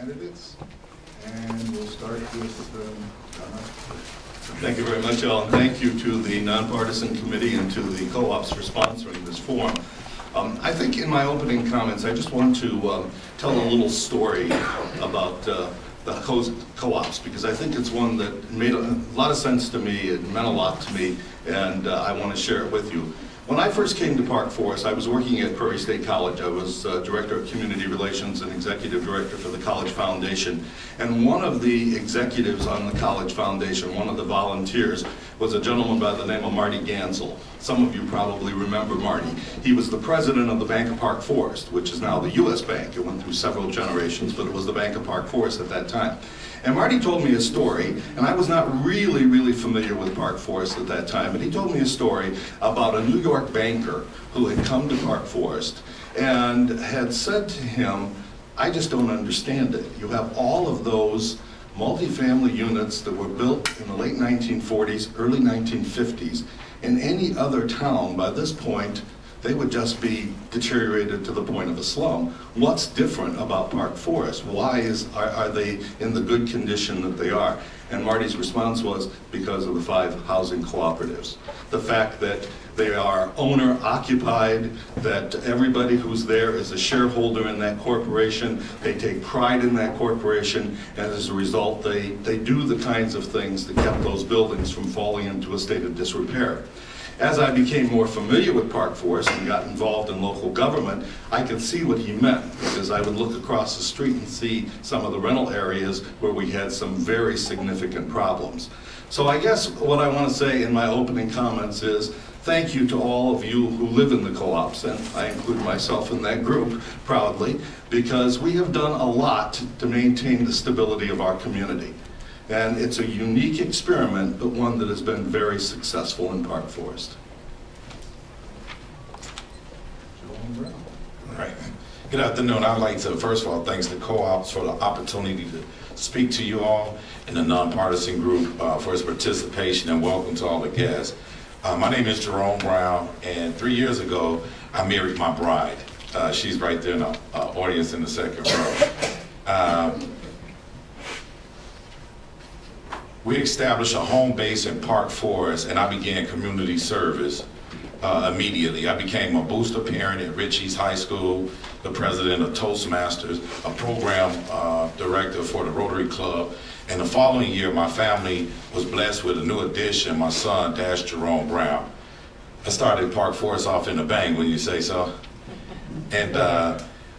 candidates. And we'll start with Donna. Thank you very much, Al, and thank you to the Nonpartisan Committee and to the co-ops for sponsoring this forum. I think in my opening comments, I just want to tell a little story about the co-ops, because I think it's one that made a lot of sense to me, it meant a lot to me, and I want to share it with you. When I first came to Park Forest, I was working at Prairie State College. I was Director of Community Relations and Executive Director for the College Foundation. And one of the executives on the College Foundation, one of the volunteers, was a gentleman by the name of Marty Gansel. Some of you probably remember Marty. He was the president of the Bank of Park Forest, which is now the U.S. Bank. It went through several generations, but it was the Bank of Park Forest at that time. And Marty told me a story, and I was not really familiar with Park Forest at that time, but he told me a story about a New York banker who had come to Park Forest and had said to him, I just don't understand it. You have all of those multifamily units that were built in the late 1940s, early 1950s. In any other town, by this point, they would just be deteriorated to the point of a slum. What's different about Park Forest? Why are they in the good condition that they are? And Marty's response was, because of the 5 housing cooperatives. The fact that they are owner-occupied, that everybody who's there is a shareholder in that corporation, they take pride in that corporation, and as a result, they do the kinds of things that kept those buildings from falling into a state of disrepair. As I became more familiar with Park Forest and got involved in local government, I could see what he meant, because I would look across the street and see some of the rental areas where we had some very significant problems. So I guess what I want to say in my opening comments is thank you to all of you who live in the co-ops, and I include myself in that group proudly, because we have done a lot to maintain the stability of our community. And it's a unique experiment, but one that has been very successful in Park Forest. All right. Good afternoon. I'd like to, first of all, thanks the co-ops for the opportunity to speak to you all and the nonpartisan group for its participation, and welcome to all the guests. My name is Jerome Brown, and 3 years ago, I married my bride. She's right there in the audience in the second row. We established a home base in Park Forest, and I began community service immediately. I became a booster parent at Ritchie's High School, the president of Toastmasters, a program director for the Rotary Club, and the following year my family was blessed with a new addition, my son, Jerome Brown. I started Park Forest off in a bang, when you say so. And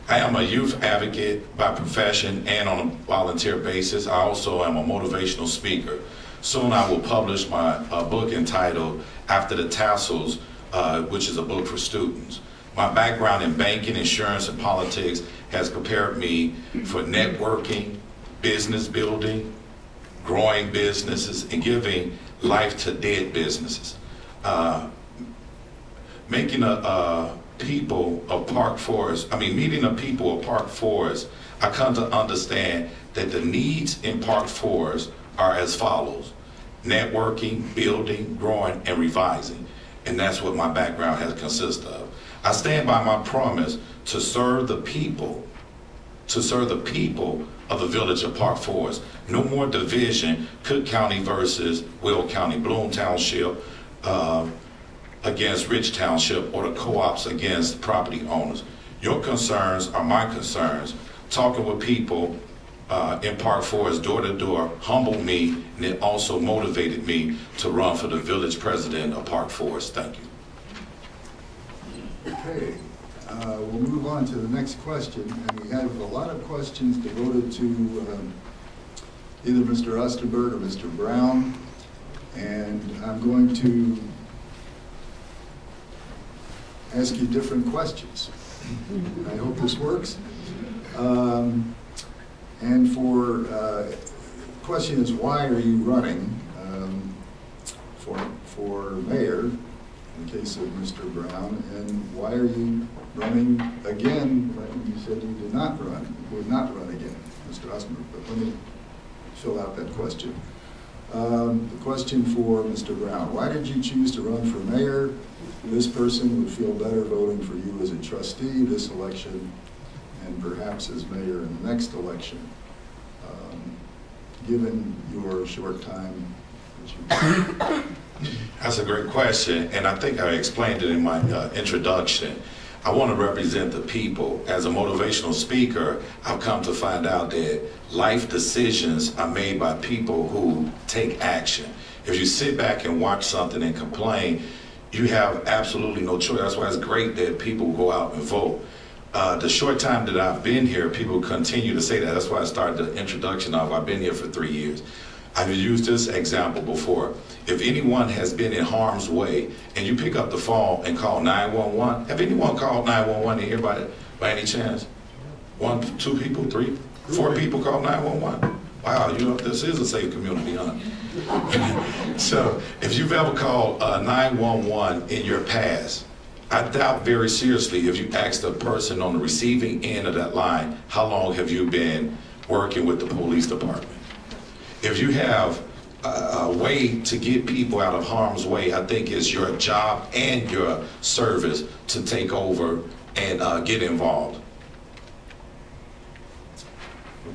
I am a youth advocate by profession and on a volunteer basis. I also am a motivational speaker. Soon I will publish my book entitled After the Tassels, which is a book for students. My background in banking, insurance, and politics has prepared me for networking, business building, growing businesses, and giving life to dead businesses. Meeting the people of Park Forest, I come to understand that the needs in Park Forest are as follows: networking, building, growing, and revising. And that's what my background has consisted of. I stand by my promise to serve the people, of the village of Park Forest. No more division, Cook County versus Will County, Bloom Township against Rich Township, or the co-ops against property owners. Your concerns are my concerns. Talking with people in Park Forest door to door humbled me, and it also motivated me to run for the village president of Park Forest. Thank you. Okay, we'll move on to the next question, and we have a lot of questions devoted to either Mr. Osterberg or Mr. Brown, and I'm going to ask you different questions. I hope this works. And for question is, why are you running for mayor, in case of Mr. Brown, and why are you running again when you said you would not run again, Mr. Osterberg? But let me fill out that question. The question for Mr. Brown: why did you choose to run for mayor? This person would feel better voting for you as a trustee this election and perhaps as mayor in the next election. given your short time that you... That's a great question, and I think I explained it in my introduction. I want to represent the people. As a motivational speaker, I've come to find out that life decisions are made by people who take action. If you sit back and watch something and complain, you have absolutely no choice. That's why it's great that people go out and vote. The short time that I've been here, people continue to say that. That's why I started the introduction of, I've been here for 3 years. I've used this example before. If anyone has been in harm's way and you pick up the phone and call 911, have anyone called 911 in here by any chance? 1, 2 people, 3, 4 people called 911? Wow, this is a safe community, huh? So if you've ever called 911 in your past, I doubt very seriously if you ask the person on the receiving end of that line, how long have you been working with the police department? If you have a way to get people out of harm's way, I think it's your job and your service to take over and get involved.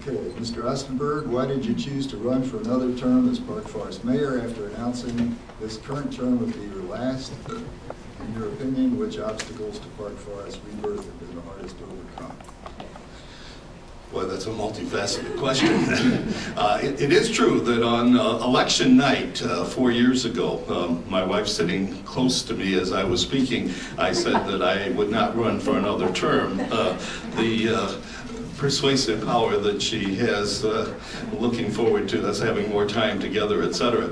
Okay, Mr. Ostenberg, why did you choose to run for another term as Park Forest Mayor after announcing this current term would be your last? In your opinion, which obstacles to Park Forest rebirth have been the hardest to overcome? Well, that's a multifaceted question. It is true that on election night 4 years ago, my wife sitting close to me as I was speaking, I said that I would not run for another term. The persuasive power that she has, looking forward to us having more time together, etc.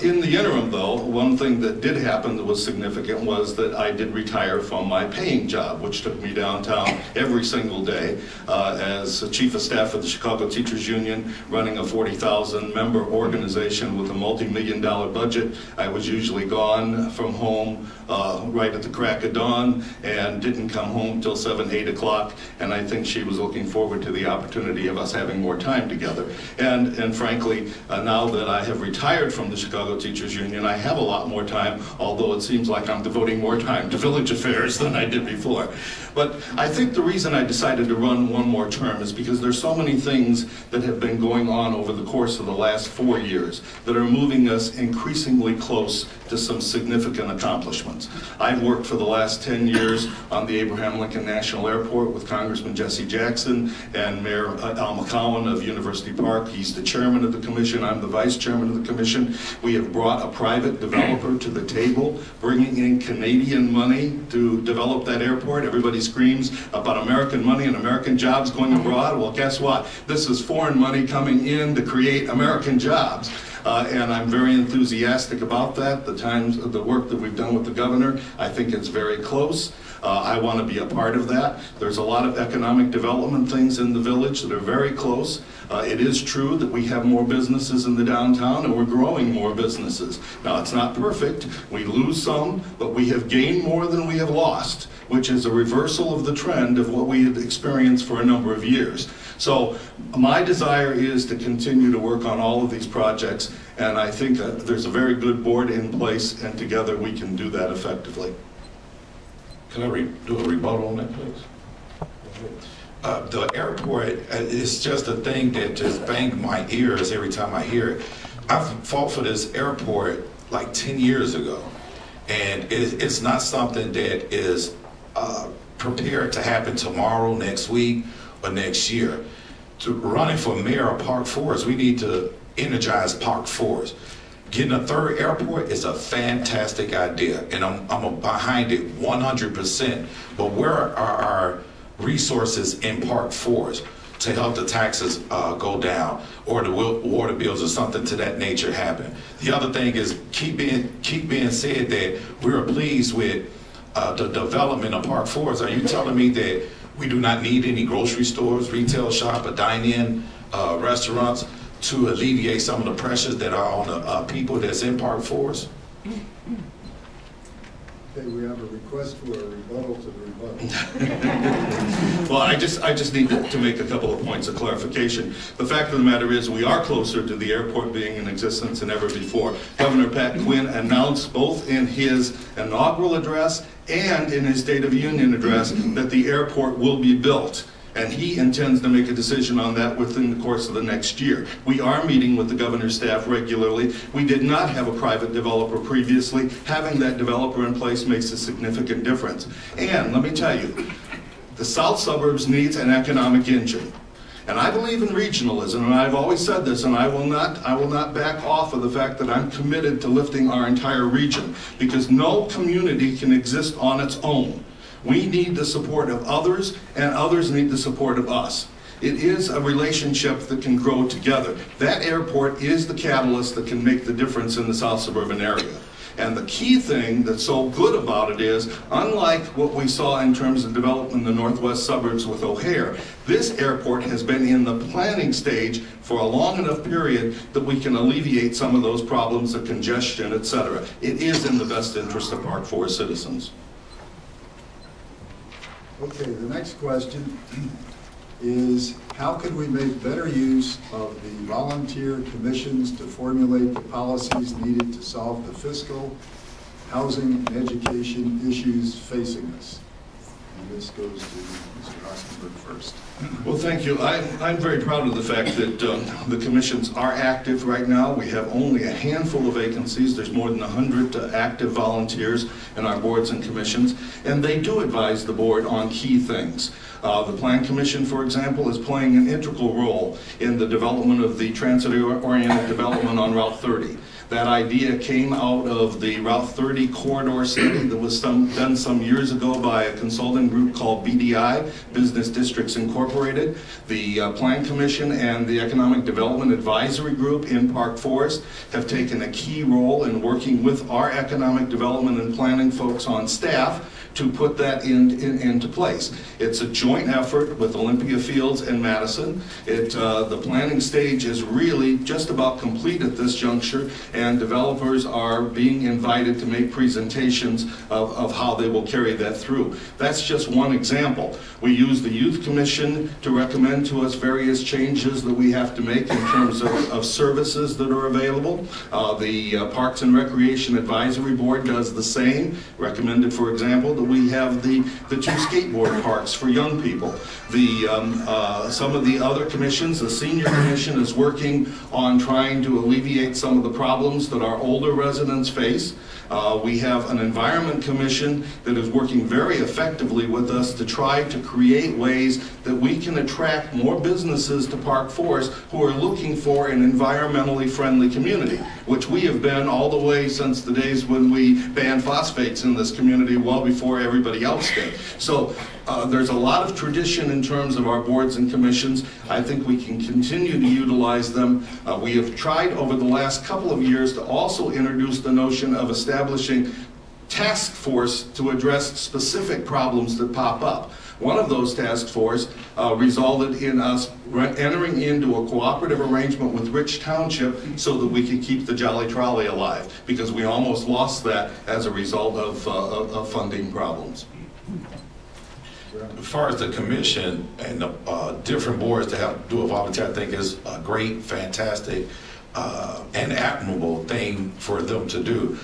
In the interim, though, one thing that did happen that was significant was that I did retire from my paying job, which took me downtown every single day as Chief of Staff of the Chicago Teachers Union, running a 40,000 member organization with a multi-million-dollar budget. I was usually gone from home right at the crack of dawn and didn't come home till 7, 8 o'clock, and I think she was looking forward to the opportunity of us having more time together. And frankly, now that I have retired from the Chicago Teachers Union, I have a lot more time, although it seems like I'm devoting more time to village affairs than I did before. But I think the reason I decided to run one more term is because there's so many things that have been going on over the course of the last 4 years that are moving us increasingly close to some significant accomplishments. I've worked for the last 10 years on the Abraham Lincoln National Airport with Congressman Jesse Jackson and Mayor Al McCowan of University Park. He's the chairman of the commission. I'm the vice chairman of the commission. We have brought a private developer to the table, bringing in Canadian money to develop that airport. Everybody screams about American money and American jobs going abroad. Well, guess what? This is foreign money coming in to create American jobs. And I'm very enthusiastic about that. The work that we've done with the governor, I think it's very close. I want to be a part of that. There's a lot of economic development things in the village that are very close. It is true that we have more businesses in the downtown and we're growing more businesses. Now, it's not perfect. We lose some, but we have gained more than we have lost, which is a reversal of the trend of what we had experienced for a number of years. So my desire is to continue to work on all of these projects, and I think that there's a very good board in place, and together we can do that effectively. Can I do a rebuttal on that, please? The airport is just a thing that just bangs my ears every time I hear it. I've fought for this airport like 10 years ago, and it's not something that is prepared to happen tomorrow, next week, or next year. Running for mayor of Park Forest, we need to energize Park Forest. Getting a third airport is a fantastic idea, and I'm behind it 100%. But where are our resources in Park Forest to help the taxes go down, or the water bills or something to that nature happen? The other thing is keep being said that we're pleased with the development of Park Forest. Are you telling me that we do not need any grocery stores, retail shop, or dine-in restaurants to alleviate some of the pressures that are on the people that's in Park Forest? Okay, we have a request for a rebuttal to the rebuttal. Well, I just need to make a couple of points of clarification. The fact of the matter is we are closer to the airport being in existence than ever before. Governor Pat Quinn announced both in his inaugural address and in his State of the Union address that the airport will be built. And he intends to make a decision on that within the course of the next year. We are meeting with the governor's staff regularly. We did not have a private developer previously. Having that developer in place makes a significant difference. And let me tell you, the south suburbs needs an economic engine. And I believe in regionalism, and I've always said this, and I will not back off of the fact that I'm committed to lifting our entire region, because no community can exist on its own. We need the support of others, and others need the support of us. It is a relationship that can grow together. That airport is the catalyst that can make the difference in the south suburban area. And the key thing that's so good about it is, unlike what we saw in terms of development in the northwest suburbs with O'Hare, this airport has been in the planning stage for a long enough period that we can alleviate some of those problems of congestion, etc. It is in the best interest of Park Forest citizens. Okay, the next question is, how can we make better use of the volunteer commissions to formulate the policies needed to solve the fiscal, housing, and education issues facing us? And this goes to Mr. Ostenberg first. Well, thank you. I'm very proud of the fact that the commissions are active right now. We have only a handful of vacancies. There's more than 100 active volunteers in our boards and commissions, and they do advise the board on key things. The Plan Commission, for example, is playing an integral role in the development of the transit-oriented development on Route 30. That idea came out of the Route 30 corridor study that was done some years ago by a consulting group called BDI, Business Districts Incorporated. The Plan Commission and the Economic Development Advisory Group in Park Forest have taken a key role in working with our economic development and planning folks on staff to put that into place. It's a joint effort with Olympia Fields and Madison. The planning stage is really just about complete at this juncture, and developers are being invited to make presentations of how they will carry that through. That's just one example. We use the Youth Commission to recommend to us various changes that we have to make in terms of services that are available. The Parks and Recreation Advisory Board does the same, recommended, for example, that we have the two skateboard parks for young people. Some of the other commissions, the Senior Commission is working on trying to alleviate some of the problems that our older residents face. We have an Environment Commission that is working very effectively with us to try to create ways that we can attract more businesses to Park Forest who are looking for an environmentally friendly community, which we have been all the way since the days when we banned phosphates in this community, well before everybody else did. So there's a lot of tradition in terms of our boards and commissions. I think we can continue to utilize them. We have tried over the last couple of years to also introduce the notion of establishing task force to address specific problems that pop up. One of those task force resulted in us entering into a cooperative arrangement with Rich Township so that we could keep the Jolly Trolley alive, because we almost lost that as a result of funding problems. As far as the commission and the different boards to have do a volunteer, I think is a great, fantastic, and admirable thing for them to do.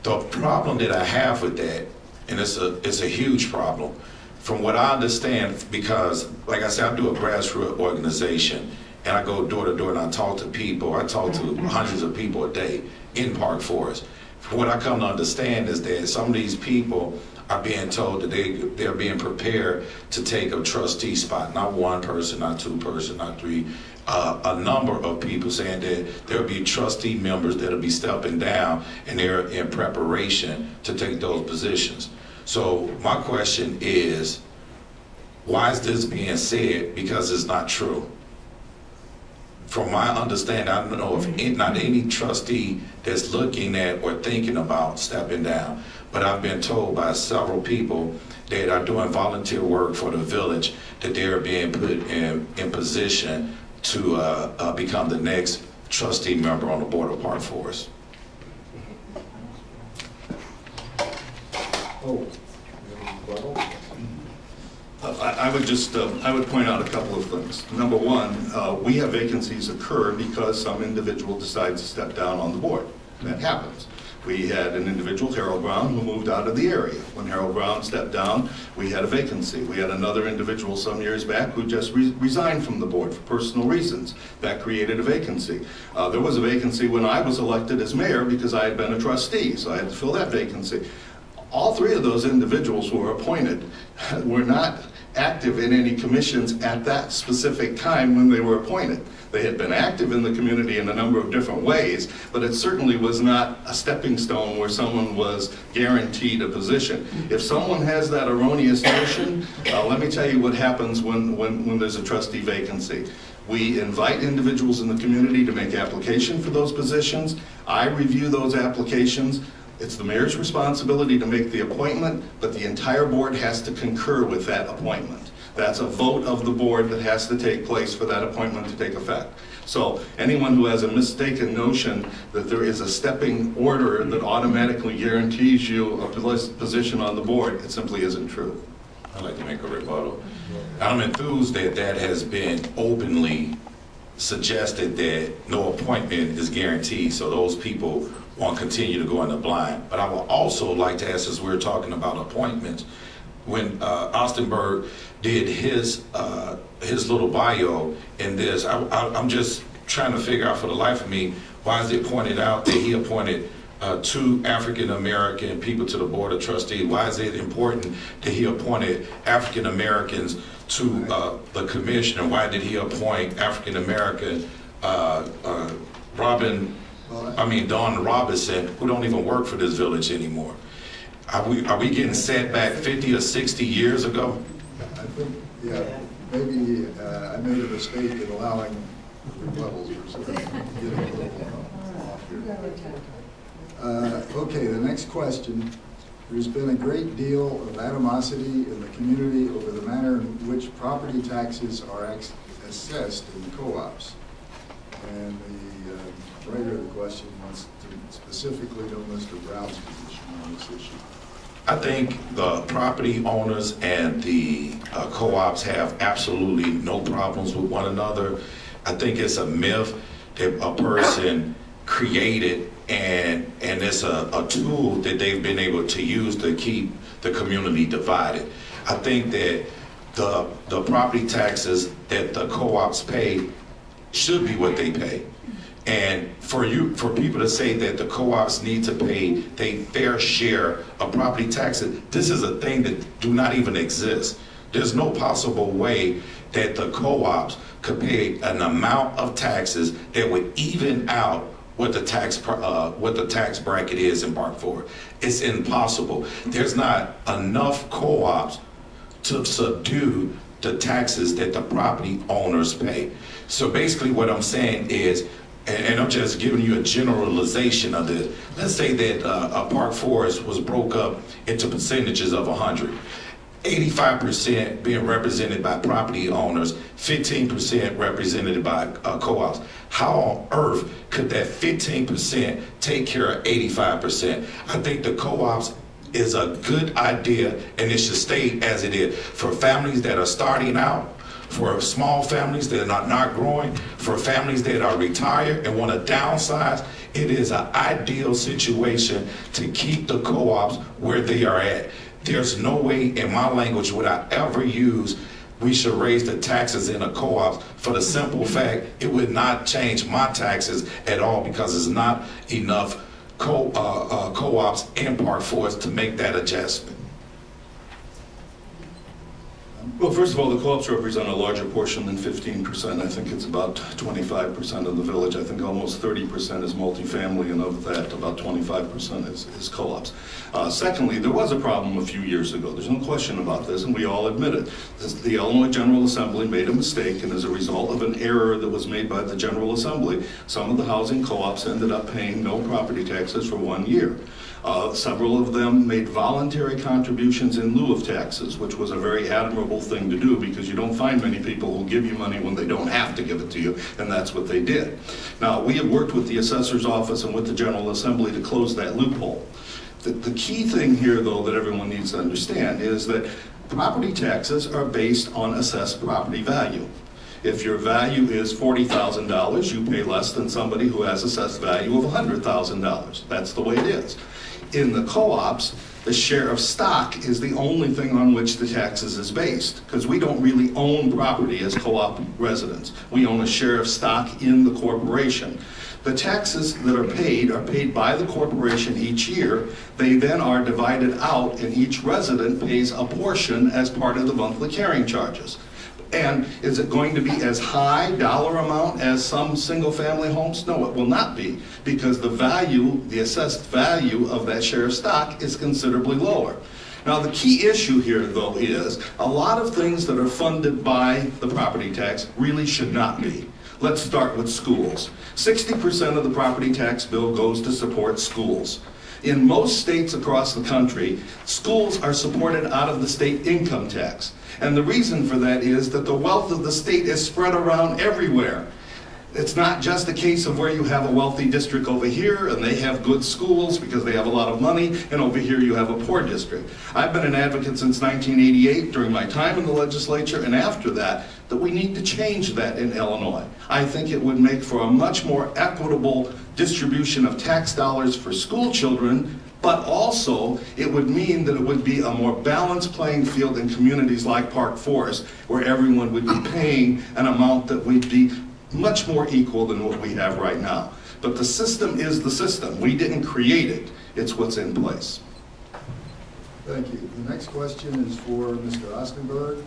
The problem that I have with that, and it's a huge problem, from what I understand, because like I said, I do a grassroots organization, and I go door to door and I talk to people. I talk to hundreds of people a day in Park Forest. What I come to understand is that some of these people are being told that they're being prepared to take a trustee spot. Not one person, not two person, not three. A number of people saying that there'll be trustee members that'll be stepping down, and they're in preparation to take those positions. So my question is, why is this being said? Because it's not true. From my understanding, I don't know if not any trustee that's looking at or thinking about stepping down, but I've been told by several people that are doing volunteer work for the village that they're being put in position to become the next trustee member on the board of Park Forest. I would point out a couple of things. Number one, we have vacancies occur because some individual decides to step down on the board. That happens. We had an individual, Harold Brown, who moved out of the area. When Harold Brown stepped down, we had a vacancy. We had another individual some years back who just resigned from the board for personal reasons. That created a vacancy. There was a vacancy when I was elected as mayor because I had been a trustee, so I had to fill that vacancy. All three of those individuals who were appointed were not active in any commissions at that specific time when they were appointed. They had been active in the community in a number of different ways, but it certainly was not a stepping stone where someone was guaranteed a position. If someone has that erroneous notion, let me tell you what happens when there's a trustee vacancy. We invite individuals in the community to make application for those positions. I review those applications. It's the mayor's responsibility to make the appointment, but the entire board has to concur with that appointment. That's a vote of the board that has to take place for that appointment to take effect. So anyone who has a mistaken notion that there is a stepping order that automatically guarantees you a position on the board, it simply isn't true. I'd like to make a rebuttal. I'm enthused that that has been openly suggested that no appointment is guaranteed, so those people won't continue to go in the blind. But I would also like to ask, as we're talking about appointments, when Ostenberg did his little bio in this, I'm just trying to figure out for the life of me, why is it pointed out that he appointed 2 African-American people to the Board of Trustees? Why is it important that he appointed African-Americans to the commission? Why did he appoint African-American Don Robinson, who don't even work for this village anymore? Are we getting set back 50 or 60 years ago? I think, yeah, maybe I made a mistake in allowing rebuttals or something. Getting a little off here. Okay, the next question. There's been a great deal of animosity in the community over the manner in which property taxes are assessed in co-ops. And the writer of the question wants to specifically know Mr. Brown's position on this issue. I think the property owners and the co-ops have absolutely no problems with one another. I think it's a myth that a person created, and it's a tool that they've been able to use to keep the community divided. I think that the property taxes that the co-ops pay should be what they pay. And for people to say that the co-ops need to pay their fair share of property taxes, this is a thing that do not even exist. There's no possible way that the co-ops could pay an amount of taxes that would even out what the tax bracket is in Part 4. It's impossible. There's not enough co-ops to subdue the taxes that the property owners pay. So basically what I'm saying is, and I'm just giving you a generalization of this. Let's say that a park forest was broke up into percentages of 100. 85% being represented by property owners, 15% represented by co-ops. How on earth could that 15% take care of 85%? I think the co-ops is a good idea, and it should stay as it is. For families that are starting out, for small families that are not growing, for families that are retired and want to downsize, it is an ideal situation to keep the co-ops where they are at. There's no way in my language would I ever use we should raise the taxes in a co-op for the simple fact it would not change my taxes at all, because there's not enough co-ops in Part 4 to make that adjustment. Well, first of all, the co-ops represent a larger portion than 15%. I think it's about 25% of the village. I think almost 30% is multifamily, and of that, about 25% is co-ops. Secondly, there was a problem a few years ago. There's no question about this, and we all admit it. The Illinois General Assembly made a mistake, and as a result of an error that was made by the General Assembly, some of the housing co-ops ended up paying no property taxes for 1 year. Several of them made voluntary contributions in lieu of taxes, which was a very admirable thing to do, because you don't find many people who give you money when they don't have to give it to you, and that's what they did. Now, we have worked with the assessor's office and with the General Assembly to close that loophole. The key thing here, though, that everyone needs to understand is that property taxes are based on assessed property value. If your value is $40,000, you pay less than somebody who has assessed value of $100,000. That's the way it is. In the co-ops, the share of stock is the only thing on which the taxes is based, because we don't really own property as co-op residents. We own a share of stock in the corporation. The taxes that are paid by the corporation each year. They then are divided out, and each resident pays a portion as part of the monthly carrying charges. And is it going to be as high dollar amount as some single-family homes? No, it will not be, because the value, the assessed value of that share of stock is considerably lower. Now, the key issue here, though, is a lot of things that are funded by the property tax really should not be. Let's start with schools. 60% of the property tax bill goes to support schools. In most states across the country, schools are supported out of the state income tax. And the reason for that is that the wealth of the state is spread around everywhere. It's not just a case of where you have a wealthy district over here and they have good schools because they have a lot of money, and over here you have a poor district. I've been an advocate since 1988 during my time in the legislature, and after that we need to change that in Illinois. I think it would make for a much more equitable distribution of tax dollars for school children, but also it would mean that it would be a more balanced playing field in communities like Park Forest, where everyone would be paying an amount that would be much more equal than what we have right now. But the system is the system. We didn't create it. It's what's in place. Thank you. The next question is for Mr. Ostenberg,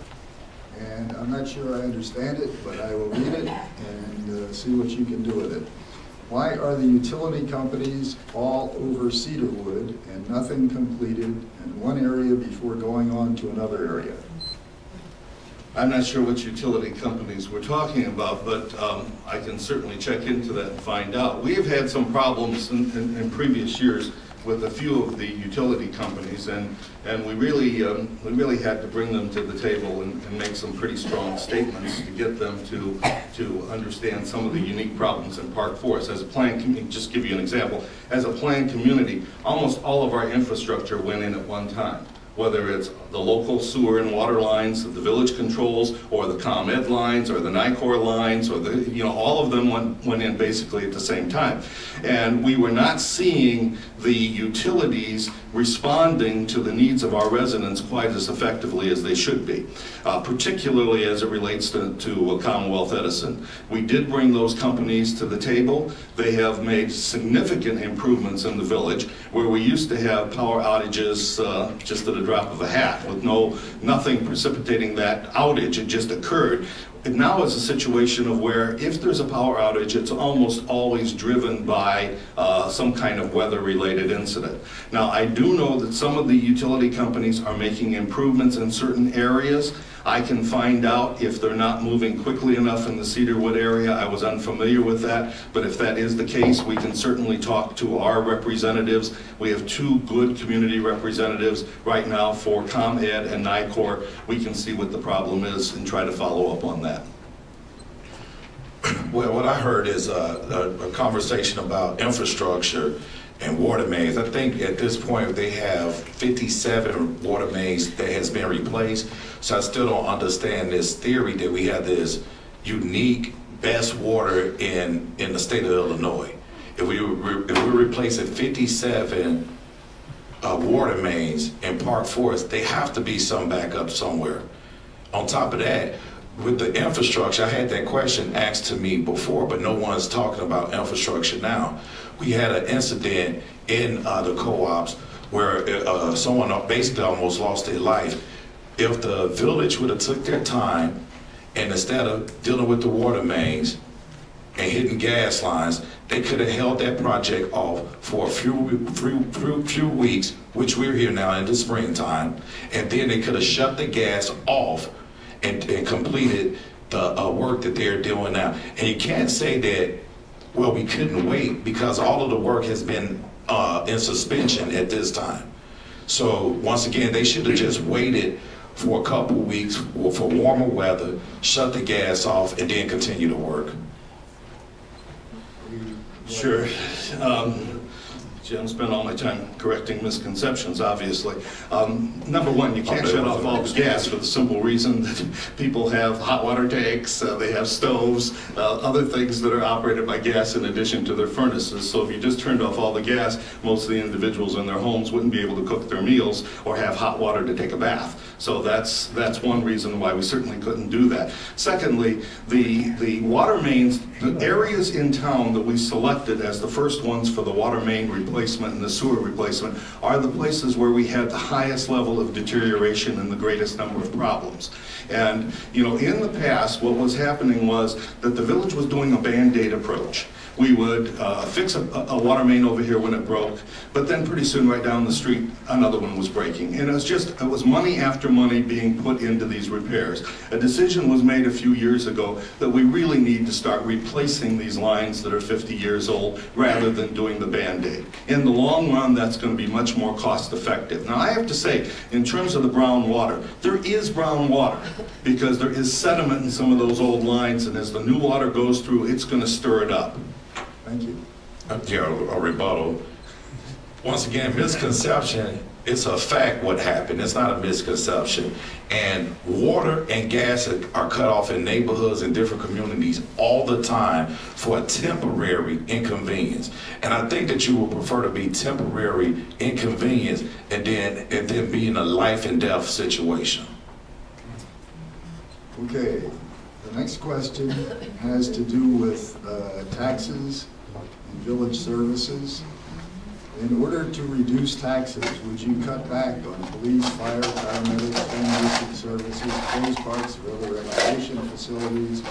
and I'm not sure I understand it, but I will read it and see what you can do with it. Why are the utility companies all over Cedarwood and nothing completed in one area before going on to another area? I'm not sure which utility companies we're talking about, but I can certainly check into that and find out. We have had some problems in previous years with a few of the utility companies, and we really had to bring them to the table and make some pretty strong statements to get them to understand some of the unique problems in Park Forest. As a planned community, just give you an example, as a planned community, almost all of our infrastructure went in at one time. Whether it's the local sewer and water lines that the village controls, or the ComEd lines, or the NICOR lines, or all of them went in basically at the same time. And we were not seeing the utilities responding to the needs of our residents quite as effectively as they should be, particularly as it relates to Commonwealth Edison. We did bring those companies to the table. They have made significant improvements in the village, where we used to have power outages just at a drop of a hat, with nothing precipitating that outage. It just occurred. And now it's a situation of where if there's a power outage, it's almost always driven by some kind of weather-related incident. Now, I do know that some of the utility companies are making improvements in certain areas. I can find out if they're not moving quickly enough in the Cedarwood area. I was unfamiliar with that, but if that is the case, we can certainly talk to our representatives. We have two good community representatives right now for ComEd and NICOR. We can see what the problem is and try to follow up on that. Well, what I heard is a conversation about infrastructure and water mains. I think at this point they have 57 water mains that has been replaced. So I still don't understand this theory that we have this unique best water in the state of Illinois. If we're replacing 57 water mains in Park Forest, they have to be some backup somewhere. On top of that, with the infrastructure, I had that question asked to me before, but no one's talking about infrastructure now. We had an incident in the co-ops where someone basically almost lost their life. If the village would have took their time, and instead of dealing with the water mains and hitting gas lines, they could have held that project off for a few weeks, which we're here now in the springtime, and then they could have shut the gas off and completed the work that they're doing now. And you can't say that, well, we couldn't wait, because all of the work has been in suspension at this time. So once again, they should have just waited for a couple weeks for warmer weather, shut the gas off, and then continue to work. Sure. Jim, spend all my time correcting misconceptions, obviously. Number one, you can't shut off all the gas for the simple reason that people have hot water tanks, they have stoves, other things that are operated by gas in addition to their furnaces. So if you just turned off all the gas, most of the individuals in their homes wouldn't be able to cook their meals or have hot water to take a bath. So that's one reason why we certainly couldn't do that. Secondly, the water mains, the areas in town that we selected as the first ones for the water main replacement and the sewer replacement are the places where we had the highest level of deterioration and the greatest number of problems. And, you know, in the past, what was happening was that the village was doing a Band-Aid approach. We would fix a water main over here when it broke, but then pretty soon right down the street, another one was breaking. And it was money after money being put into these repairs. A decision was made a few years ago that we really need to start replacing these lines that are 50 years old rather than doing the Band-Aid. In the long run, that's going to be much more cost effective. Now, I have to say, in terms of the brown water, there is brown water because there is sediment in some of those old lines, and as the new water goes through, it's going to stir it up. Thank you. Gerald, a rebuttal. Once again, misconception, it's a fact what happened. It's not a misconception. And water and gas are cut off in neighborhoods and different communities all the time for a temporary inconvenience. And I think that you would prefer to be temporary inconvenience and then be in a life and death situation. Okay, the next question has to do with taxes and village services. In order to reduce taxes, would you cut back on police, fire, paramedics, home nursing services, close parks or other recreation facilities,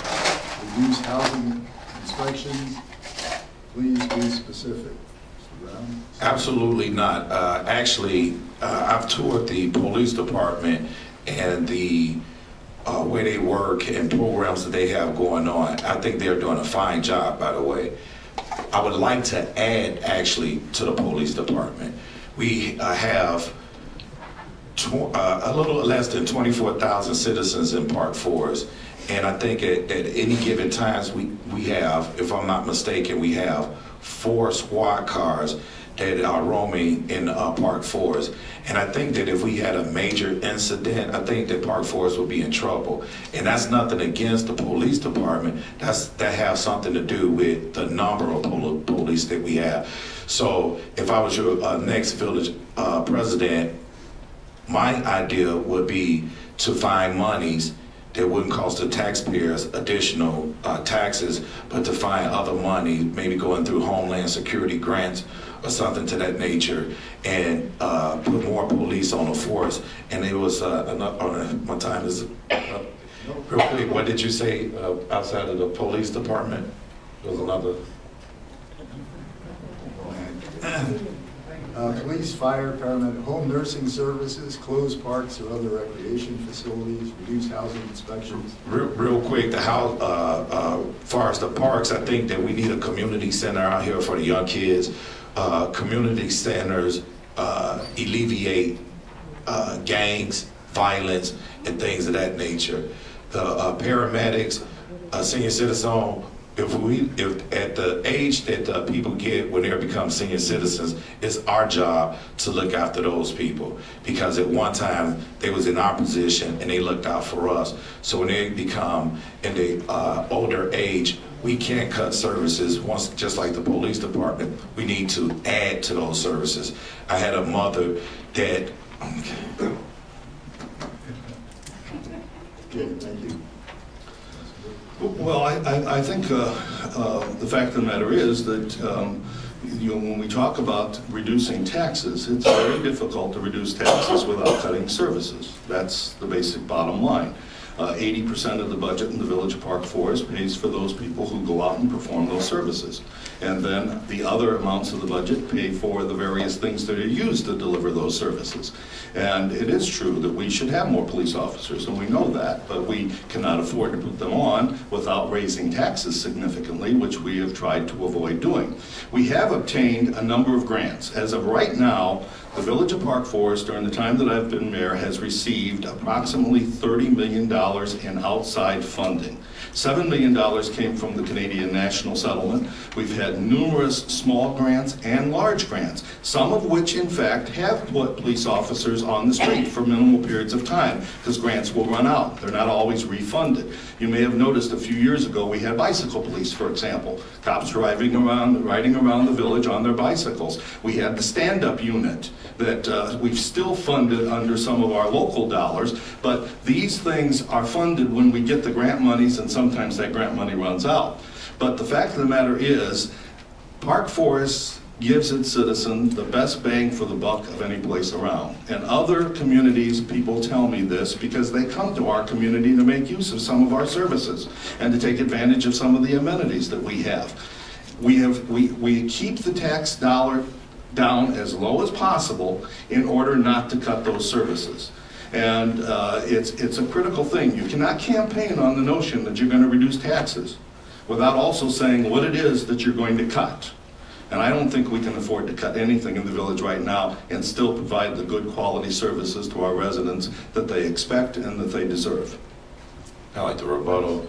reduce housing inspections? Please be specific. Mr. Brown? Absolutely not. Actually, I've toured the police department and the where they work and programs that they have going on. I think they're doing a fine job, by the way. I would like to add, actually, to the police department. We have a little less than 24,000 citizens in Park Forest, and I think at any given times we have, if I'm not mistaken, we have 4 squad cars that are roaming in Park Forest. And I think that if we had a major incident, I think that Park Forest would be in trouble. And that's nothing against the police department. That has something to do with the number of police that we have. So if I was your next village president, my idea would be to find monies that wouldn't cost the taxpayers additional taxes, but to find other money, maybe going through Homeland Security grants or something to that nature, and put more police on the force. And it was, my time is real quick, what did you say outside of the police department? There was another. Police, fire, paramedic, home nursing services, closed parks or other recreation facilities, reduce housing inspections. Real quick, the house, far as the parks, I think that we need a community center out here for the young kids. Community centers alleviate gangs, violence, and things of that nature. The paramedics, senior citizen, if at the age that people get when they become senior citizens, it's our job to look after those people, because at one time they was in our position and they looked out for us. So when they become in the older age, we can't cut services. Once, just like the police department, we need to add to those services. I had a mother that. Okay, thank you. Well, I think the fact of the matter is that when we talk about reducing taxes, it's very difficult to reduce taxes without cutting services. That's the basic bottom line. 80% of the budget in the Village of Park Forest pays for those people who go out and perform those services. And then the other amounts of the budget pay for the various things that are used to deliver those services. And it is true that we should have more police officers, and we know that, but we cannot afford to put them on without raising taxes significantly, which we have tried to avoid doing. We have obtained a number of grants. As of right now, the Village of Park Forest, during the time that I've been mayor, has received approximately $30 million in outside funding. $7 million came from the Canadian National Settlement. We've had numerous small grants and large grants, some of which in fact have put police officers on the street for minimal periods of time because grants will run out. They're not always refunded. You may have noticed a few years ago we had bicycle police, for example. Cops riding around the village on their bicycles. We had the stand-up unit that we've still funded under some of our local dollars, but these things are funded when we get the grant monies, and sometimes that grant money runs out. But the fact of the matter is, Park Forest gives its citizens the best bang for the buck of any place around. And other communities, people tell me this because they come to our community to make use of some of our services and to take advantage of some of the amenities that we have. We keep the tax dollar down as low as possible in order not to cut those services. And it's a critical thing. You cannot campaign on the notion that you're going to reduce taxes without also saying what it is that you're going to cut. And I don't think we can afford to cut anything in the village right now and still provide the good quality services to our residents that they expect and that they deserve. I like the rebuttal.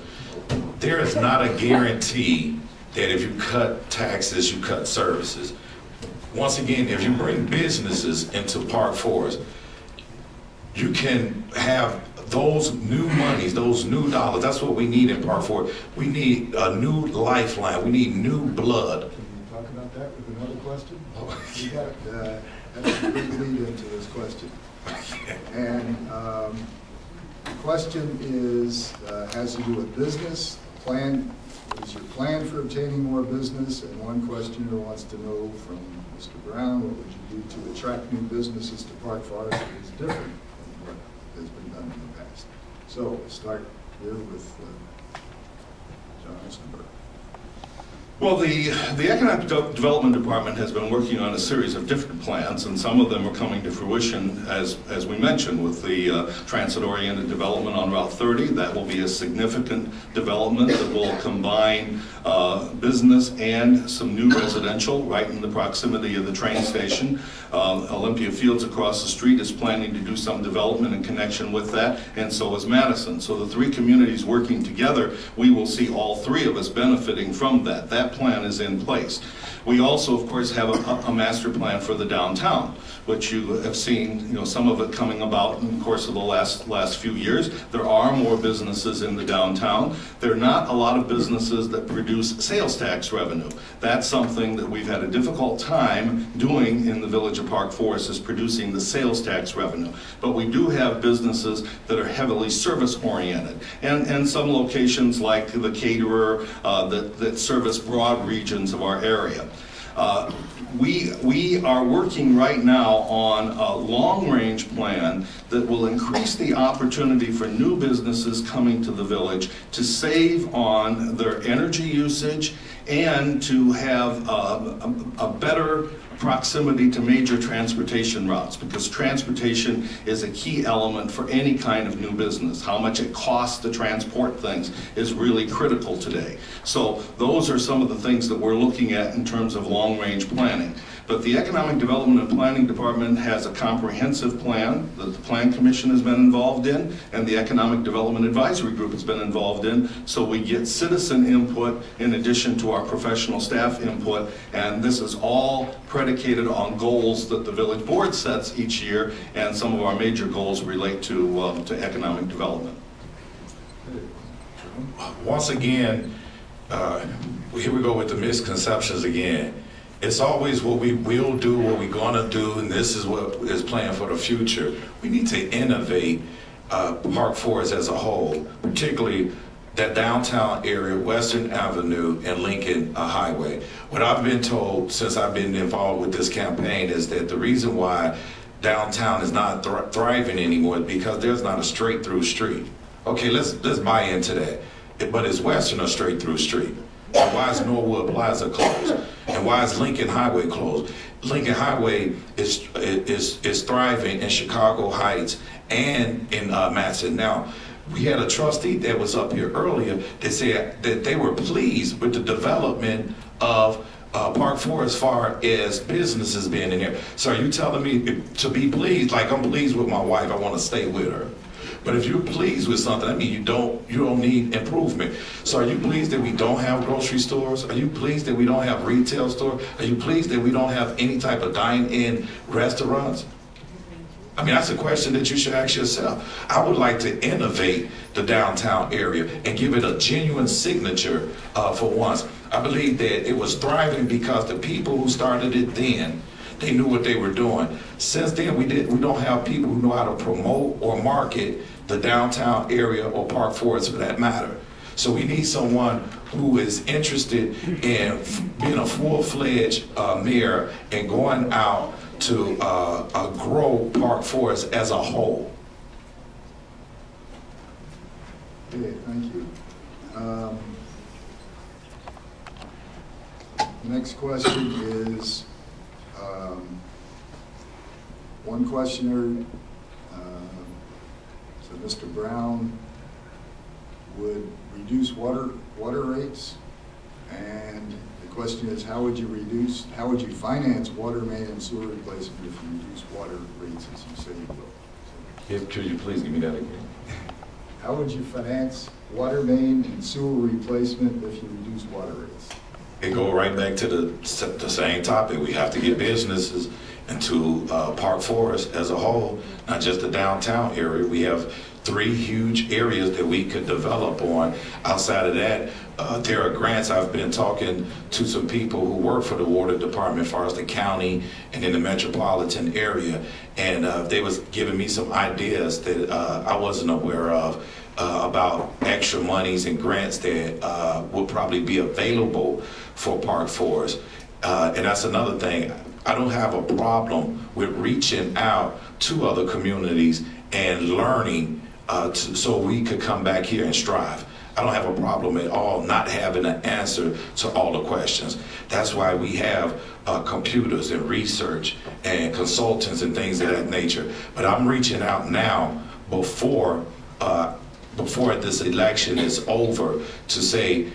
There is not a guarantee that if you cut taxes, you cut services. Once again, if you bring businesses into Park Forest, you can have those new monies, those new dollars. That's what we need in Park Forest. We need a new lifeline. We need new blood. Talk about that with another question? You got that's a good lead into this question. And the question is, has to do with business, plan, what is your plan for obtaining more business? And one questioner wants to know from Mr. Brown, what would you do to attract new businesses to Park Forest that is different than what has been done in the past? So we'll start here with John Eisenberg. Well, the Economic Development Department has been working on a series of different plans, and some of them are coming to fruition, as we mentioned, with the transit-oriented development on Route 30. That will be a significant development that will combine business and some new residential right in the proximity of the train station. Olympia Fields across the street is planning to do some development in connection with that, and so is Madison. So the three communities working together, we will see all three of us benefiting from that. That plan is in place. We also, of course, have a master plan for the downtown, which you have seen, some of it coming about in the course of the last few years. There are more businesses in the downtown. There are not a lot of businesses that produce sales tax revenue. That's something that we've had a difficult time doing in the village of Park Forest, is producing the sales tax revenue. But we do have businesses that are heavily service-oriented, and some locations like the caterer that service broad regions of our area. We are working right now on a long-range plan that will increase the opportunity for new businesses coming to the village to save on their energy usage and to have a better proximity to major transportation routes, because transportation is a key element for any kind of new business. How much it costs to transport things is really critical today. So those are some of the things that we're looking at in terms of long-range planning. But the Economic Development and Planning Department has a comprehensive plan that the Plan Commission has been involved in, and the Economic Development Advisory Group has been involved in, so we get citizen input in addition to our professional staff input, and this is all predicated on goals that the village board sets each year, and some of our major goals relate to economic development. Once again, here we go with the misconceptions again. It's always what we will do, what we're going to do, and this is what is planned for the future. We need to innovate Park Forest as a whole, particularly that downtown area, Western Avenue and Lincoln Highway. What I've been told since I've been involved with this campaign is that the reason why downtown is not thriving anymore is because there's not a straight through street. Okay, let's buy into that. But is Western a straight through street? And why is Norwood Plaza closed? And why is Lincoln Highway closed? Lincoln Highway is thriving in Chicago Heights and in Madison. Now, we had a trustee that was up here earlier that said that they were pleased with the development of Park 4 as far as businesses being in there. So are you telling me to be pleased, like I'm pleased with my wife, I want to stay with her. But if you're pleased with something, I mean you don't need improvement. So are you pleased that we don't have grocery stores? Are you pleased that we don't have retail stores? Are you pleased that we don't have any type of dine-in restaurants? I mean, that's a question that you should ask yourself. I would like to innovate the downtown area and give it a genuine signature for once. I believe that it was thriving because the people who started it then, they knew what they were doing. Since then, we don't have people who know how to promote or market the downtown area or Park Forest for that matter. So we need someone who is interested in being a full-fledged mayor and going out to grow Park Forest as a whole. Okay, thank you. Next question is, one questioner, so Mr. Brown would reduce water rates, and the question is, how would you finance water main and sewer replacement if you reduce water rates as you say you will? Could you please give me that again? How would you finance water main and sewer replacement if you reduce water rates? It go right back to the same topic. We have to get businesses into Park Forest as a whole, not just the downtown area. We have 3 huge areas that we could develop on. Outside of that, there are grants. I've been talking to some people who work for the water department as far as the county and in the metropolitan area, and they was giving me some ideas that I wasn't aware of about extra monies and grants that will probably be available for Park Forest. And that's another thing. I don't have a problem with reaching out to other communities and learning so we could come back here and strive. I don't have a problem at all not having an answer to all the questions. That's why we have computers and research and consultants and things of that nature. But I'm reaching out now before this election is over to say,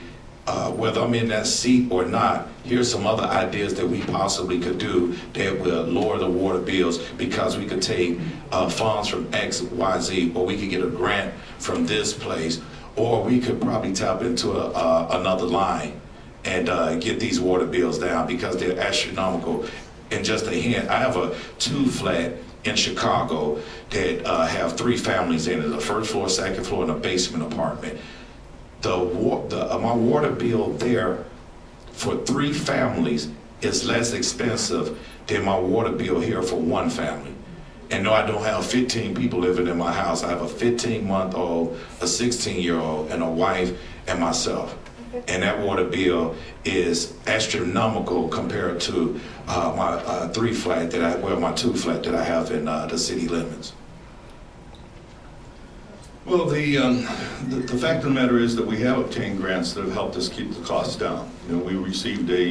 whether I'm in that seat or not, here's some other ideas that we possibly could do that will lower the water bills, because we could take funds from X, Y, Z, or we could get a grant from this place, or we could probably tap into another line and get these water bills down, because they're astronomical. And just a hint, I have a 2-flat in Chicago that have 3 families in it, a first floor, second floor, and a basement apartment. My water bill there for 3 families is less expensive than my water bill here for 1 family. And no, I don't have 15 people living in my house. I have a 15-month-old, a 16-year-old, and a wife and myself. And that water bill is astronomical compared to my 3-flat my 2-flat that I have in the city limits. Well, the fact of the matter is that we have obtained grants that have helped us keep the costs down. You know, we received a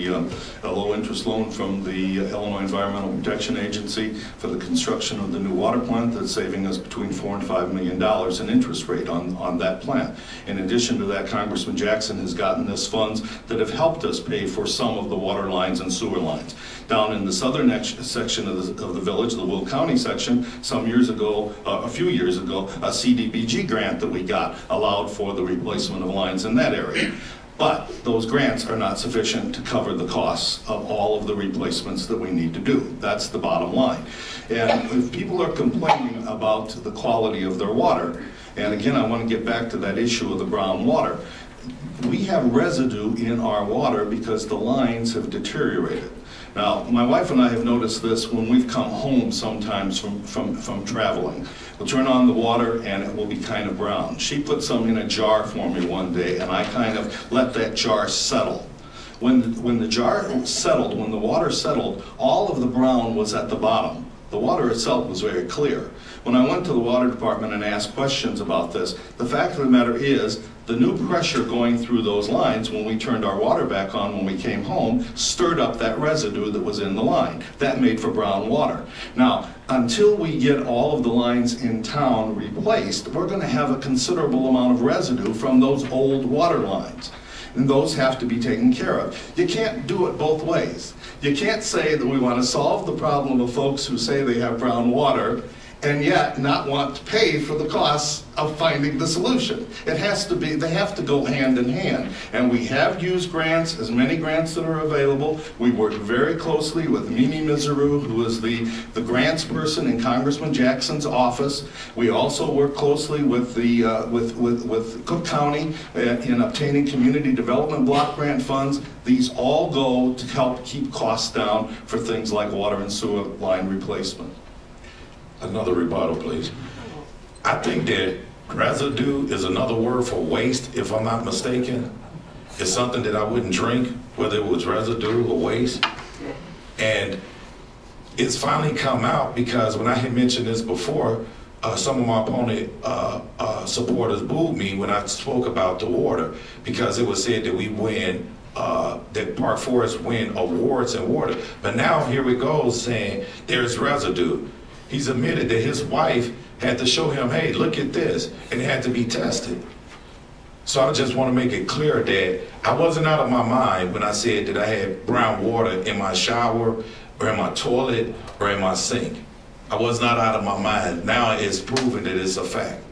low-interest loan from the Illinois Environmental Protection Agency for the construction of the new water plant that's saving us between $4 and $5 million in interest rate on that plant. In addition to that, Congressman Jackson has gotten us funds that have helped us pay for some of the water lines and sewer lines. Down in the southern section of the village, the Will County section, a few years ago, a CDBG grant that we got allowed for the replacement of lines in that area. But those grants are not sufficient to cover the costs of all of the replacements that we need to do. That's the bottom line. And if people are complaining about the quality of their water, and again, I want to get back to that issue of the brown water, we have residue in our water because the lines have deteriorated. Now, my wife and I have noticed this when we've come home sometimes from traveling. We'll turn on the water and it will be kind of brown. She put some in a jar for me one day, and I kind of let that jar settle. When the water settled, all of the brown was at the bottom. The water itself was very clear. When I went to the water department and asked questions about this, the fact of the matter is the new pressure going through those lines when we turned our water back on when we came home stirred up that residue that was in the line. That made for brown water. Now, until we get all of the lines in town replaced, we're going to have a considerable amount of residue from those old water lines. and those have to be taken care of. You can't do it both ways. You can't say that we want to solve the problem of folks who say they have brown water and yet not want to pay for the costs of finding the solution. It has to be, they have to go hand in hand. And we have used grants, as many grants that are available. We work very closely with Mimi Miseru, who is the grants person in Congressman Jackson's office. We also work closely with the with Cook County in obtaining community development block grant funds. These all go to help keep costs down for things like water and sewer line replacement. Another rebuttal, please. I think that residue is another word for waste, if I'm not mistaken. It's something that I wouldn't drink, whether it was residue or waste. And it's finally come out because when I had mentioned this before, some of my opponent supporters booed me when I spoke about the water, because it was said that we win, that Park Forest win awards in water. But now here we go saying there's residue. He's admitted that his wife had to show him, hey, look at this, and it had to be tested. So I just want to make it clear that I wasn't out of my mind when I said that I had brown water in my shower or in my toilet or in my sink. I was not out of my mind. Now it's proven that it's a fact.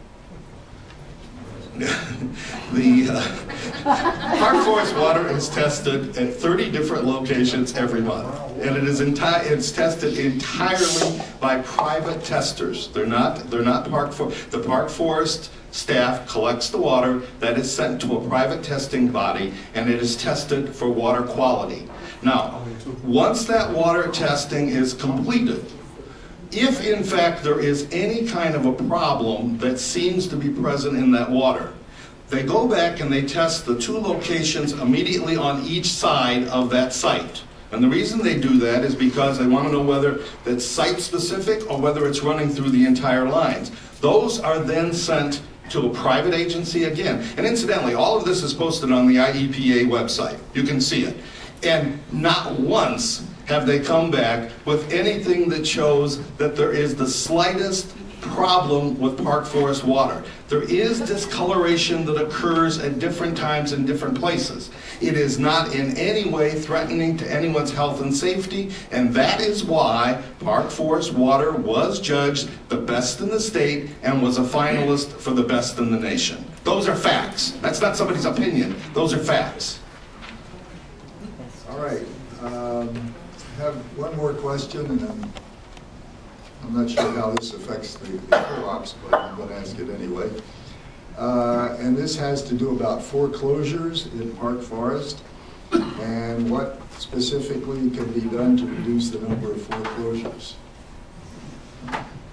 Park Forest water is tested at 30 different locations every month, and it's tested entirely by private testers. They're not the Park Forest staff collects the water that is sent to a private testing body, and it is tested for water quality. Now, once that water testing is completed, if in fact there is any kind of a problem that seems to be present in that water, they go back and they test the 2 locations immediately on each side of that site. And the reason they do that is because they want to know whether it's site-specific or whether it's running through the entire lines. Those are then sent to a private agency again. And incidentally, all of this is posted on the IEPA website. You can see it. And not once have they come back with anything that shows that there is the slightest problem with Park Forest water. There is discoloration that occurs at different times in different places. It is not in any way threatening to anyone's health and safety, and that is why Park Forest water was judged the best in the state and was a finalist for the best in the nation. Those are facts. That's not somebody's opinion. Those are facts. All right. I have one more question, and I'm not sure how this affects the co-ops, but I'm going to ask it anyway. And this has to do about foreclosures in Park Forest, and what specifically can be done to reduce the number of foreclosures.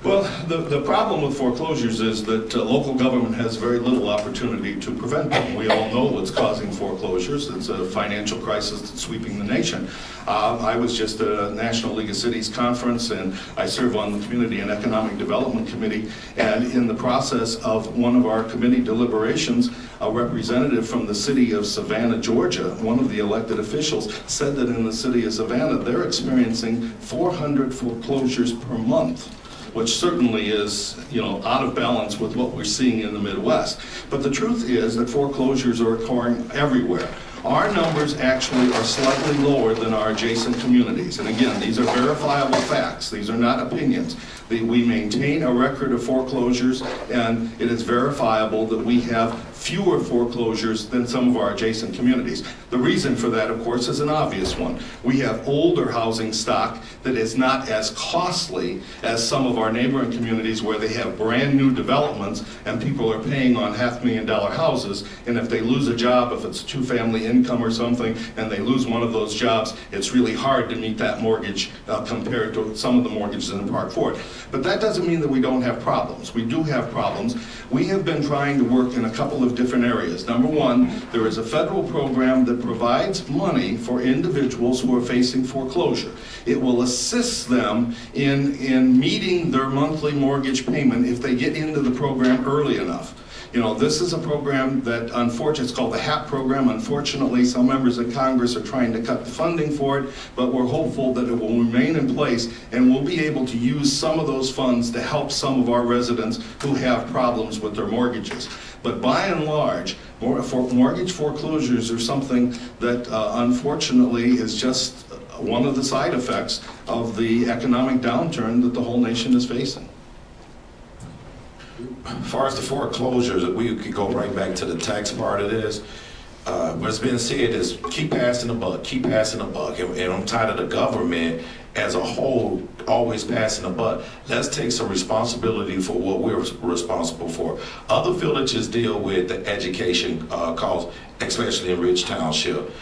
Well, the problem with foreclosures is that local government has very little opportunity to prevent them. We all know what's causing foreclosures. It's a financial crisis that's sweeping the nation. I was just at a National League of Cities conference, and I serve on the Community and Economic Development Committee, and in the process of one of our committee deliberations, a representative from the city of Savannah, Georgia, one of the elected officials, said that in the city of Savannah, they're experiencing 400 foreclosures per month, which certainly is, out of balance with what we're seeing in the Midwest. But the truth is that foreclosures are occurring everywhere. Our numbers actually are slightly lower than our adjacent communities. And again, these are verifiable facts. These are not opinions. We maintain a record of foreclosures, and it is verifiable that we have fewer foreclosures than some of our adjacent communities. The reason for that, of course, is an obvious one. We have older housing stock that is not as costly as some of our neighboring communities where they have brand new developments and people are paying on $500,000 houses, and if they lose a job, if it's a 2-family income or something, and they lose one of those jobs, it's really hard to meet that mortgage compared to some of the mortgages in Park Forest. But that doesn't mean that we don't have problems. We do have problems. We have been trying to work in a couple of different areas. Number one, there is a federal program that provides money for individuals who are facing foreclosure. It will assist them in meeting their monthly mortgage payment if they get into the program early enough. This is a program that, unfortunately, it's called the HAP program. Unfortunately, some members of Congress are trying to cut the funding for it, but we're hopeful that it will remain in place and we'll be able to use some of those funds to help some of our residents who have problems with their mortgages. But by and large, Mortgage foreclosures are something that unfortunately is just one of the side effects of the economic downturn that the whole nation is facing. As far as the foreclosures, we could go right back to the tax part of this. What's been said is keep passing the buck, keep passing the buck. And I'm tired of the government as a whole always passing the buck. Let's take some responsibility for what we're responsible for. Other villages deal with the education costs, especially in Rich Township.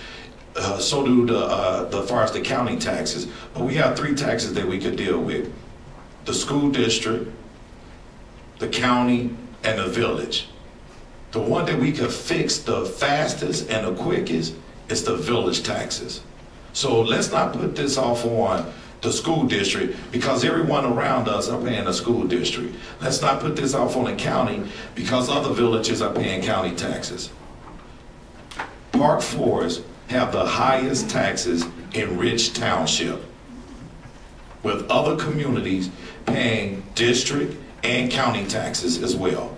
So do the far as the county taxes. But we have 3 taxes that we could deal with: the school district, the county, and the village. The one that we could fix the fastest and the quickest is the village taxes. So let's not put this off on the school district, because everyone around us are paying the school district. Let's not put this off on the county, because other villages are paying county taxes. Park Forest have the highest taxes in Rich Township, with other communities paying district and county taxes as well.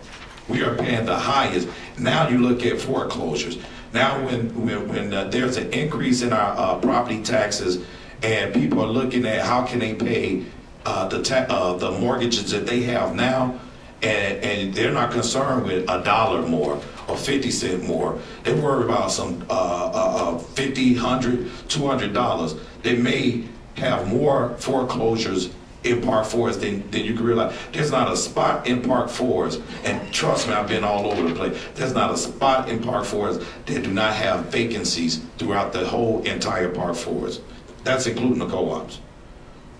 We are paying the highest. Now you look at foreclosures. Now when there's an increase in our property taxes, and people are looking at how can they pay the mortgages that they have now, and they're not concerned with $1 more or 50 cents more. They worry about some $50, $100, $200. They may have more foreclosures in Park Forest than you can realize. There's not a spot in Park Forest, and trust me, I've been all over the place. There's not a spot in Park Forest that do not have vacancies throughout the whole entire Park Forest. That's including the co-ops.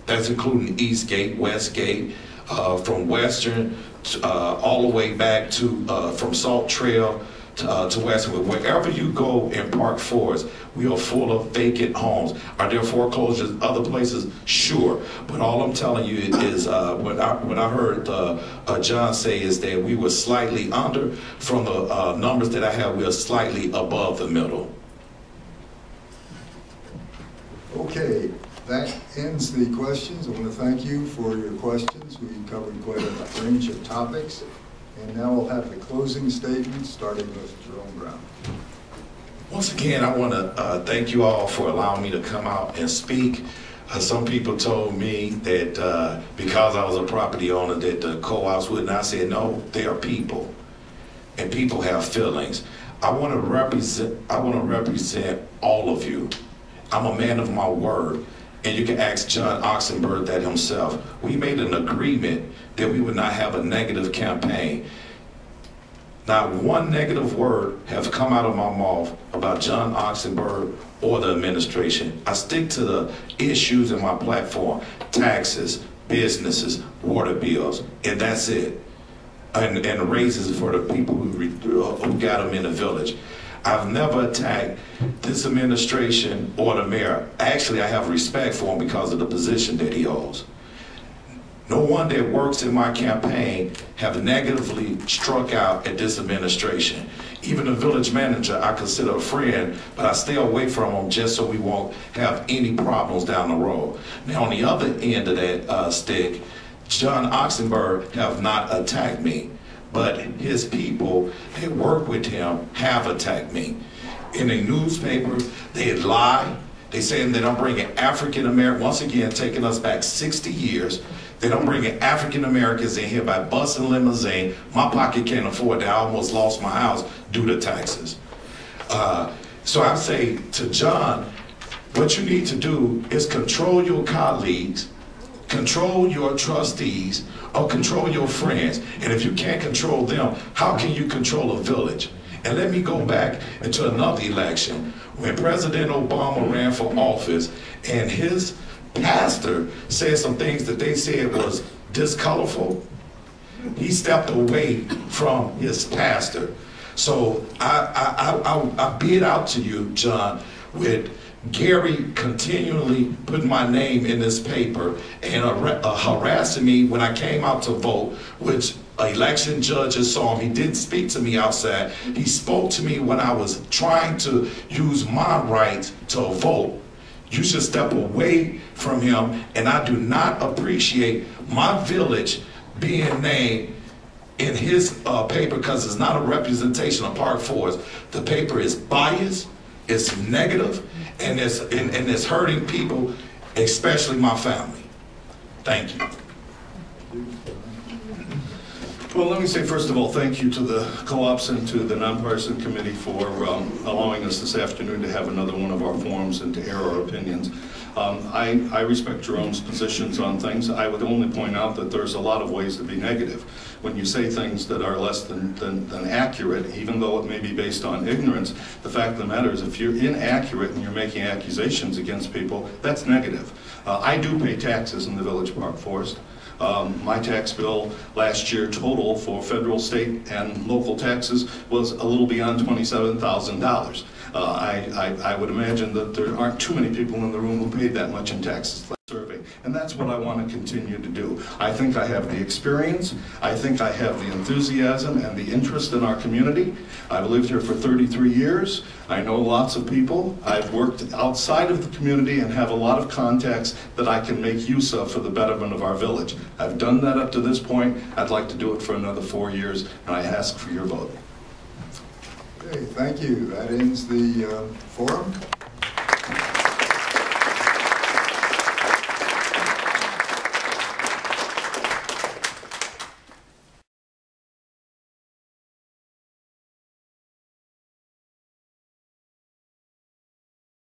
That's including Eastgate, Westgate, from Western all the way back to from Salt Trail to Westwood. Wherever you go in Park Forest, we are full of vacant homes. Are there foreclosures other places? Sure. But all I'm telling you is what I heard John say is that we were slightly under. From the numbers that I have, we are slightly above the middle. Okay, that ends the questions. I want to thank you for your questions. We covered quite a range of topics. And now we'll have the closing statement, starting with Jerome Brown. Once again, I want to thank you all for allowing me to come out and speak. Some people told me that because I was a property owner that the co-ops wouldn't. I said, no, they are people, and people have feelings. I want to represent all of you. I'm a man of my word. And you can ask John Oxenberg that himself. We made an agreement that we would not have a negative campaign. Not one negative word have come out of my mouth about John Oxenberg or the administration. I stick to the issues in my platform: taxes, businesses, water bills, and that's it. And raises for the people who got them in the village. I've never attacked this administration or the mayor. Actually, I have respect for him because of the position that he holds. No one that works in my campaign have negatively struck out at this administration. Even the village manager I consider a friend, but I stay away from him just so we won't have any problems down the road. Now, on the other end of that stick, John Oxenberg have not attacked me, but his people that work with him have attacked me. In the newspaper, they lie. They saying that I'm bringing African Americans, once again taking us back 60 years, that I'm bringing African Americans in here by bus and limousine. My pocket can't afford that. I almost lost my house due to taxes. So I say to John, what you need to do is control your colleagues, control your trustees, or control your friends. And if you can't control them, how can you control a village? And let me go back into another election. When President Obama ran for office and his pastor said some things that they said was discolorful, he stepped away from his pastor. So I bid out to you, John, with Gary continually putting my name in this paper and harassing me when I came out to vote, which election judges saw him. He didn't speak to me outside. He spoke to me when I was trying to use my right to vote. You should step away from him, and I do not appreciate my village being named in his paper, because it's not a representation of Park Forest. The paper is biased, it's negative, and it's hurting people, especially my family. Thank you. Well, let me say, first of all, thank you to the co-ops and to the nonpartisan committee for allowing us this afternoon to have another one of our forums and to air our opinions. I respect Jerome's positions on things. I would only point out that there's a lot of ways to be negative. When you say things that are less than accurate, even though it may be based on ignorance, the fact of the matter is if you're inaccurate and you're making accusations against people, that's negative. I do pay taxes in the Village of Park Forest. My tax bill last year total for federal, state, and local taxes was a little beyond $27,000. I would imagine that there aren't too many people in the room who paid that much in taxes last survey, and that's what I want to continue to do. I think I have the experience, I think I have the enthusiasm and the interest in our community. I've lived here for 33 years. I know lots of people. I've worked outside of the community and have a lot of contacts that I can make use of for the betterment of our village. I've done that up to this point. I'd like to do it for another 4 years, and I ask for your vote. Okay, thank you. That ends the forum.